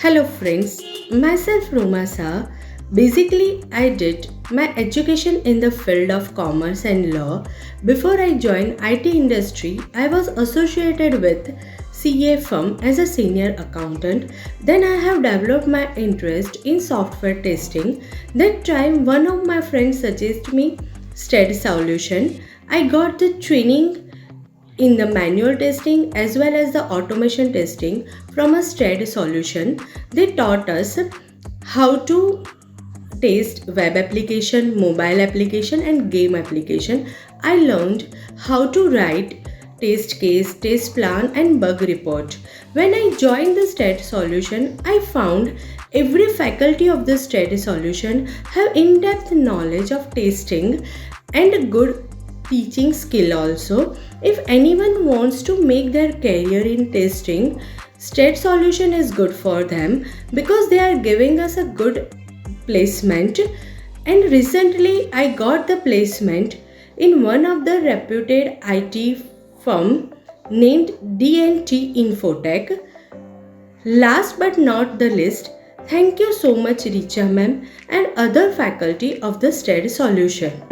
Hello friends, myself Rumasa. Basically, I did my education in the field of commerce and law. Before I joined IT industry, I was associated with CA firm as a senior accountant. Then I have developed my interest in software testing. That time one of my friends suggested me STAD Solution. I got the training in the manual testing as well as the automation testing from a STAD solution. They taught us how to test web application, mobile application and game application. I learned how to write test case, test plan and bug report. When I joined the STAD solution, I found every faculty of the STAD solution have in-depth knowledge of testing and good teaching skill also. If anyone wants to make their career in testing, STAT solution is good for them because they are giving us a good placement. And recently I got the placement in one of the reputed IT firm named DNT Infotech. Last but not the least, thank you so much Richa ma'am and other faculty of the STAD solution.